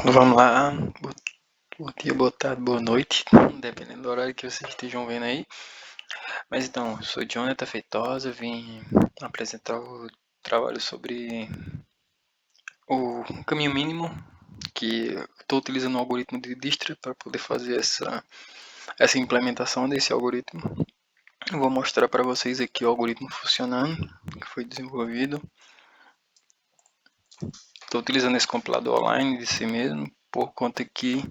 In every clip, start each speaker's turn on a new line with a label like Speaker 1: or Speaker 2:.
Speaker 1: Vamos lá, bom dia, boa tarde, boa noite, dependendo do horário que vocês estejam vendo aí. Mas então, eu sou Jonathan Feitosa, vim apresentar o trabalho sobre o caminho mínimo, que estou utilizando o algoritmo de Dijkstra para poder fazer essa implementação desse algoritmo. Eu vou mostrar para vocês aqui o algoritmo funcionando, que foi desenvolvido. Estou utilizando esse compilador online de si mesmo, por conta que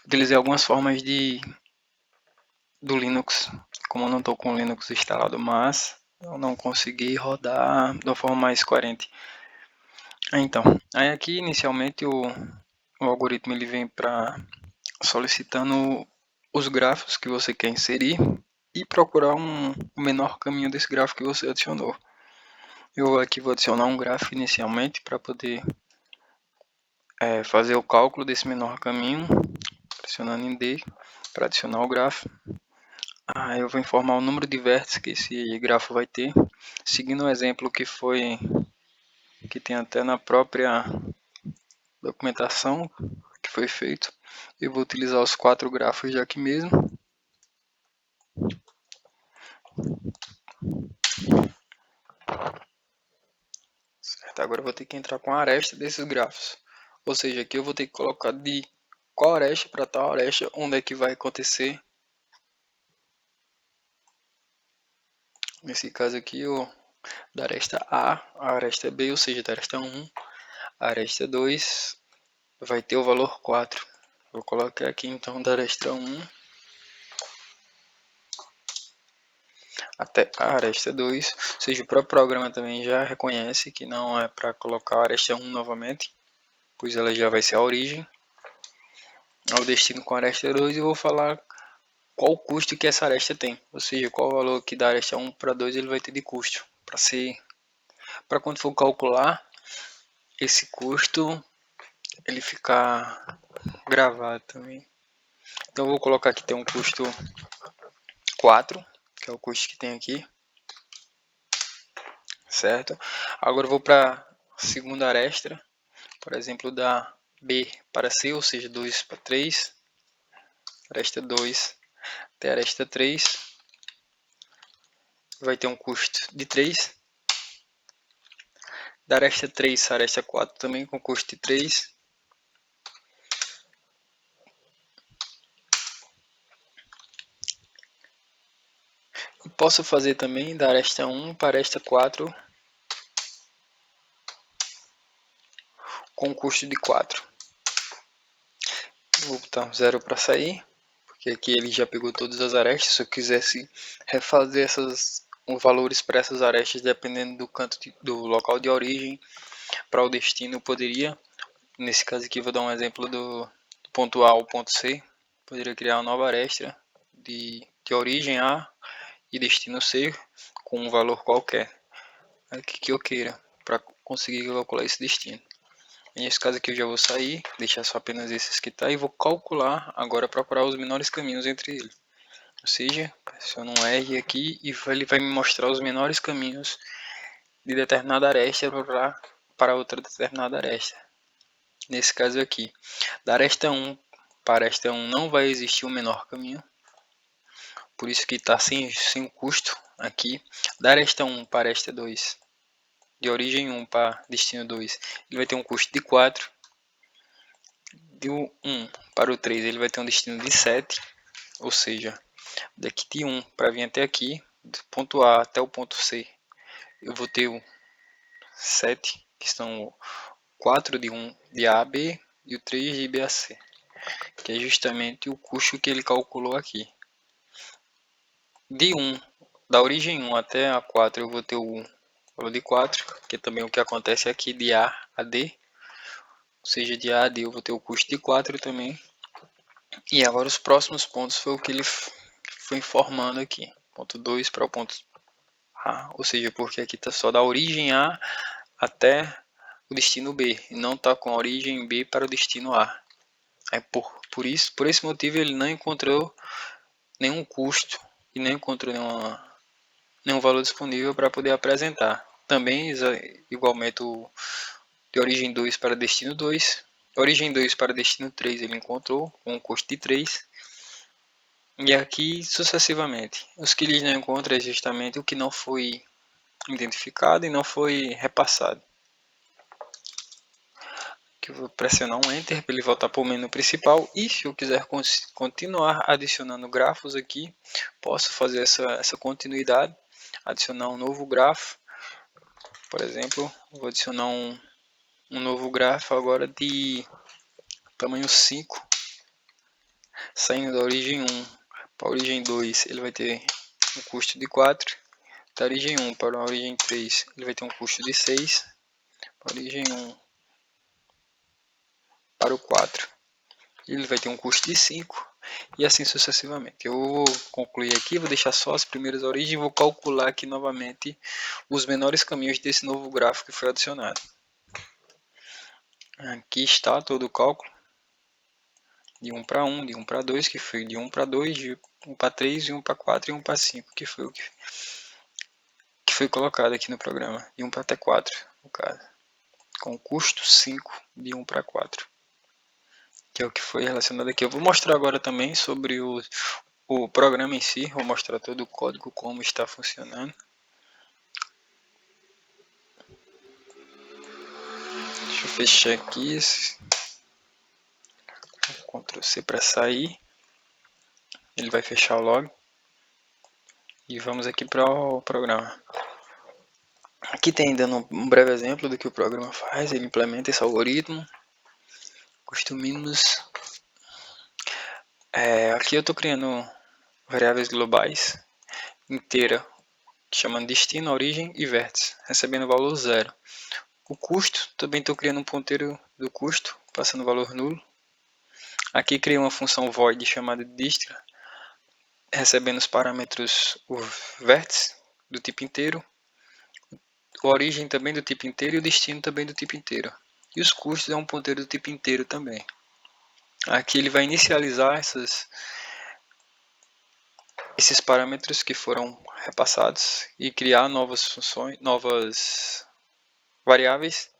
Speaker 1: utilizei algumas formas do Linux, como eu não estou com o Linux instalado, mas eu não consegui rodar de uma forma mais coerente. Então, aí aqui inicialmente o algoritmo ele vem para solicitando os grafos que você quer inserir e procurar um menor caminho desse grafo que você adicionou. Eu aqui vou adicionar um grafo inicialmente para poder fazer o cálculo desse menor caminho, pressionando em D para adicionar o grafo. Eu vou informar o número de vértices que esse grafo vai ter, seguindo o exemplo que tem até na própria documentação que foi feito. Eu vou utilizar os 4 grafos já aqui mesmo. Certo, agora eu vou ter que entrar com a aresta desses grafos. Ou seja, aqui eu vou ter que colocar de qual aresta para tal aresta, onde é que vai acontecer. Nesse caso aqui, da aresta A aresta B, ou seja, da aresta 1, a aresta 2 vai ter o valor 4. Vou colocar aqui então da aresta 1 até a aresta 2, ou seja, o próprio programa também já reconhece que não é para colocar a aresta 1 novamente, pois ela já vai ser a origem, ao destino com a aresta 2, e vou falar qual o custo que essa aresta tem, ou seja, qual o valor que da aresta 1 para 2 ele vai ter de custo, para quando for calcular esse custo, ele ficar gravado também. Então eu vou colocar que tem um custo 4, que é o custo que tem aqui, certo? Agora eu vou para a segunda aresta, por exemplo, da B para C, ou seja, 2 para 3, aresta 2 até aresta 3, vai ter um custo de 3, da aresta 3 a aresta 4 também com custo de 3, e posso fazer também da aresta 1 para aresta 4 com custo de 4. Vou botar 0 para sair, porque aqui ele já pegou todas as arestas. Se eu quisesse refazer os valores para essas arestas, dependendo do do local de origem para o destino, eu poderia. Nesse caso aqui, vou dar um exemplo do ponto A ao ponto C. Poderia criar uma nova aresta de origem A e destino C com um valor qualquer aqui que eu queira para conseguir calcular esse destino. Nesse caso aqui eu já vou sair, deixar só apenas esses que tá, e vou calcular agora, procurar os menores caminhos entre eles. Ou seja, pressiono um R aqui e ele vai me mostrar os menores caminhos de determinada aresta para outra determinada aresta. Nesse caso aqui, da aresta 1 para a aresta 1 não vai existir o menor caminho, por isso que está sem custo aqui. Da aresta 1 para a aresta 2, de origem 1 para destino 2, ele vai ter um custo de 4. Do 1 para o 3 ele vai ter um destino de 7, ou seja, daqui de 1 para vir até aqui, do ponto A até o ponto C, eu vou ter o 7, que são 4 de A a B e o 3 de B a C, que é justamente o custo que ele calculou aqui. De 1, da origem 1 até a 4, eu vou ter o valor de 4, que é também o que acontece aqui de A a D, ou seja, de A a D eu vou ter o custo de 4 também. E agora os próximos pontos foi o que ele foi informando aqui. Ponto 2 para o ponto A, ou seja, porque aqui está só da origem A até o destino B, e não está com a origem B para o destino A. Aí por esse motivo ele não encontrou nenhum custo e não encontrou nenhum valor disponível para poder apresentar. Também igualmente o de origem 2 para destino 2, origem 2 para destino 3 ele encontrou com um custo de 3. E aqui sucessivamente. Os que ele não encontra é justamente o que não foi identificado e não foi repassado. Aqui eu vou pressionar um Enter para ele voltar para o menu principal. E se eu quiser continuar adicionando grafos aqui, posso fazer essa continuidade, adicionar um novo grafo. Por exemplo, vou adicionar um novo grafo agora de tamanho 5, saindo da origem 1 para a origem 2, ele vai ter um custo de 4. Da origem 1 para a origem 3, ele vai ter um custo de 6. Para a origem 1 para o 4, ele vai ter um custo de 5. E assim sucessivamente. Eu vou concluir aqui, vou deixar só as primeiras origens e vou calcular aqui novamente os menores caminhos desse novo gráfico que foi adicionado. Aqui está todo o cálculo. De 1 para 1, de 1 para 2, que foi de 1 para 2, de 1 para 3, de 1 para 4 e 1 para 5, que foi o que foi colocado aqui no programa. De 1 para até 4, no caso. Com custo 5, de 1 para 4. Que é o que foi relacionado aqui. Eu vou mostrar agora também sobre o programa em si. Vou mostrar todo o código, como está funcionando. Deixa eu fechar aqui. Ctrl C para sair. Ele vai fechar o log. E vamos aqui para o programa. Aqui tem dando um breve exemplo do que o programa faz. Ele implementa esse algoritmo. Custo mínimos. Aqui eu estou criando variáveis globais inteira, chamando destino, origem e vértice, recebendo valor 0. O custo, também estou criando um ponteiro do custo, passando valor nulo. Aqui criei uma função void chamada dist, recebendo os parâmetros o vértice do tipo inteiro, a origem também do tipo inteiro e o destino também do tipo inteiro. E os custos é um ponteiro do tipo inteiro também. Aqui ele vai inicializar esses parâmetros que foram repassados e criar novas funções, novas variáveis,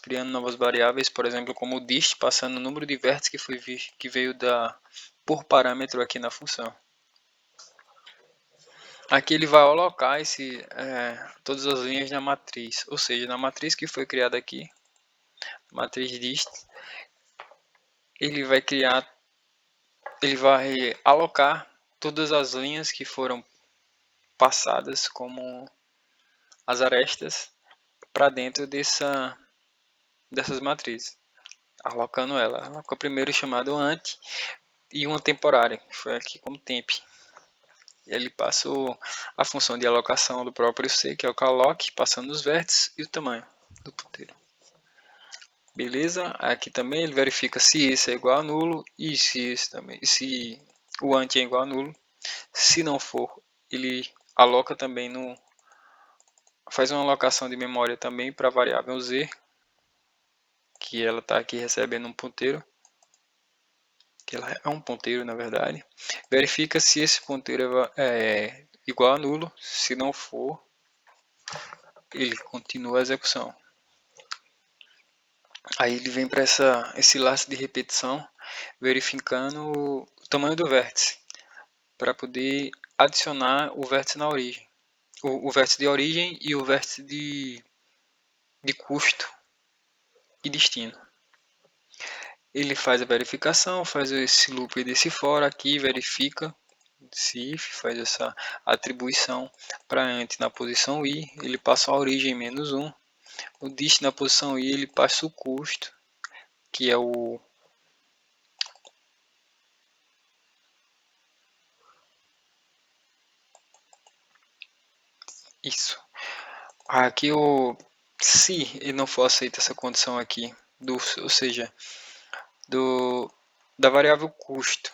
Speaker 1: criando novas variáveis, por exemplo, como o dist, passando o número de vértices que veio por parâmetro aqui na função. Aqui ele vai alocar todas as linhas na matriz, ou seja, na matriz que foi criada aqui, matriz dist, ele vai alocar todas as linhas que foram passadas como as arestas para dentro dessas matrizes, alocando ela. Aloca primeiro chamado ant e uma temporária, que foi aqui como temp. Ele passa a função de alocação do próprio C, que é o calloc, passando os vértices e o tamanho do ponteiro. Beleza? Aqui também ele verifica se esse é igual a nulo e se o ant é igual a nulo. Se não for, ele aloca também faz uma alocação de memória também para a variável z, que ela está aqui recebendo um ponteiro, que ela é um ponteiro na verdade. Verifica se esse ponteiro é igual a nulo. Se não for, ele continua a execução. Aí ele vem para esse laço de repetição, verificando o tamanho do vértice, para poder adicionar o vértice na origem. O vértice de origem e o vértice de custo e destino. Ele faz a verificação, faz esse loop desse for aqui, verifica se if, faz essa atribuição para ant na posição i, ele passa a origem menos 1. O dist na posição i, ele passa o custo, que é o isso. Aqui se ele não for aceito essa condição aqui, ou seja, da variável custo,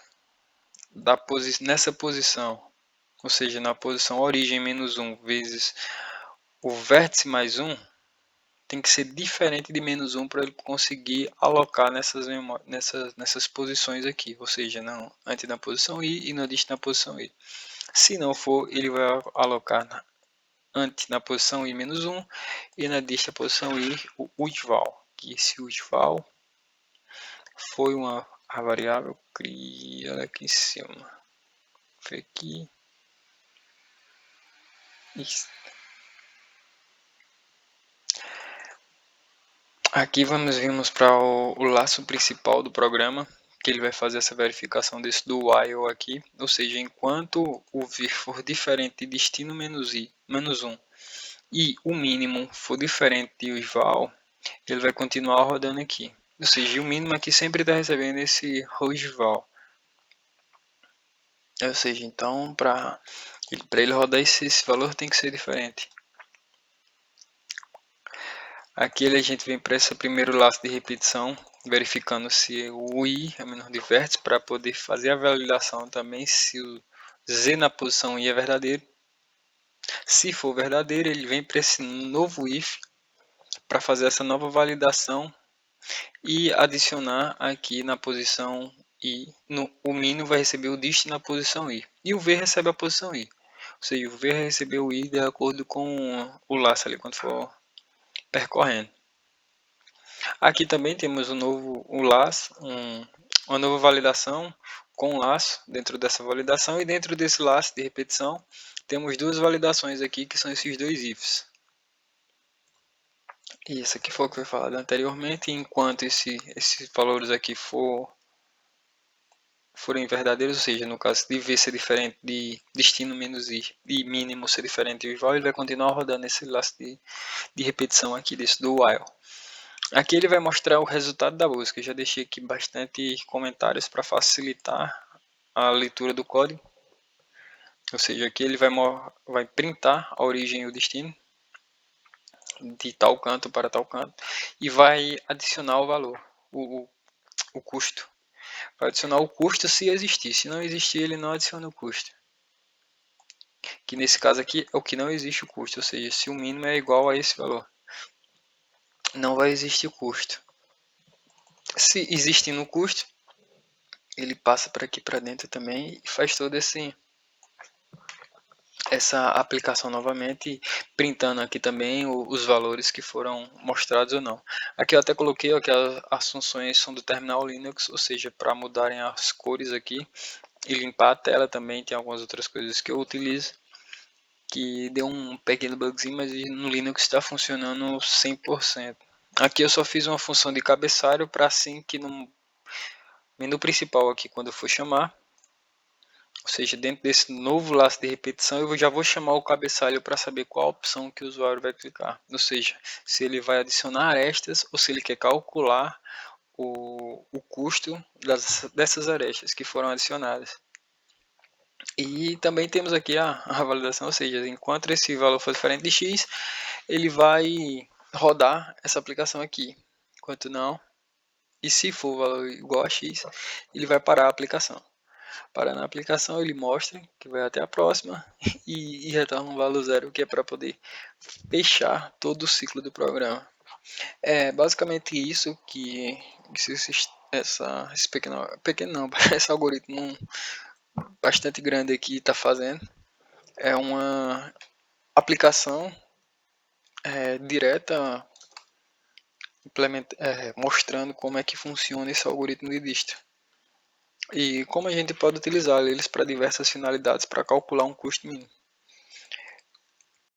Speaker 1: nessa posição, ou seja, na posição origem menos 1 vezes o vértice mais 1, tem que ser diferente de menos 1 para ele conseguir alocar nessas posições aqui, ou seja, antes na posição i e no dist na posição i. Se não for, ele vai alocar ant na posição i menos 1 e na dist na posição i o utval, que esse utval foi a variável, cria ela aqui em cima. Foi aqui. Aqui vimos para o laço principal do programa, que ele vai fazer essa verificação desse do while aqui, ou seja, enquanto o vir for diferente de destino -i, -1, e o mínimo for diferente de val, ele vai continuar rodando aqui. Ou seja, o mínimo aqui sempre está recebendo esse val. Ou seja, então para ele rodar esse valor tem que ser diferente. Aqui a gente vem para esse primeiro laço de repetição, verificando se o i é menor de vértice, para poder fazer a validação também se o z na posição i é verdadeiro. Se for verdadeiro, ele vem para esse novo if para fazer essa nova validação e adicionar aqui na posição i. O mínimo vai receber o dist na posição i e o v recebe a posição i. Ou seja, o v vai receber o i de acordo com o laço ali quando for percorrendo. Aqui também temos um laço, uma nova validação com um laço dentro dessa validação, e dentro desse laço de repetição temos duas validações aqui que são esses dois ifs. E isso aqui foi o que foi falado anteriormente, enquanto esses valores aqui forem verdadeiros, ou seja, no caso de v ser diferente de destino -i e mínimo ser diferente de val, ele vai continuar rodando esse laço de repetição aqui desse do while. Aqui ele vai mostrar o resultado da busca. Eu já deixei aqui bastante comentários para facilitar a leitura do código. Ou seja, aqui ele vai printar a origem e o destino de tal canto para tal canto e vai adicionar o valor, o custo. Vai adicionar o custo se existir. Se não existir, ele não adiciona o custo. Que nesse caso aqui é o que não existe o custo, ou seja, se o mínimo é igual a esse valor, não vai existir o custo. Se existindo o custo, ele passa para aqui para dentro também e faz todo essa aplicação novamente, printando aqui também os valores que foram mostrados ou não. Aqui eu até coloquei ó, que as funções são do terminal Linux, ou seja, para mudarem as cores aqui e limpar a tela também, tem algumas outras coisas que eu utilizo, que deu um pequeno bugzinho, mas no Linux está funcionando 100%. Aqui eu só fiz uma função de cabeçalho para assim que no menu principal aqui, quando eu for chamar, ou seja, dentro desse novo laço de repetição, eu já vou chamar o cabeçalho para saber qual opção que o usuário vai clicar. Ou seja, se ele vai adicionar arestas ou se ele quer calcular o custo dessas arestas que foram adicionadas. E também temos aqui a validação, ou seja, enquanto esse valor for diferente de x, ele vai rodar essa aplicação aqui. Enquanto não, e se for o valor igual a x, ele vai parar a aplicação. Para na aplicação ele mostra que vai até a próxima e retorna um valor zero, que é para poder fechar todo o ciclo do programa. É basicamente isso que esse pequeno não, esse algoritmo bastante grande aqui está fazendo. É uma aplicação direta mostrando como é que funciona esse algoritmo de distro. E como a gente pode utilizar eles para diversas finalidades para calcular um custo mínimo.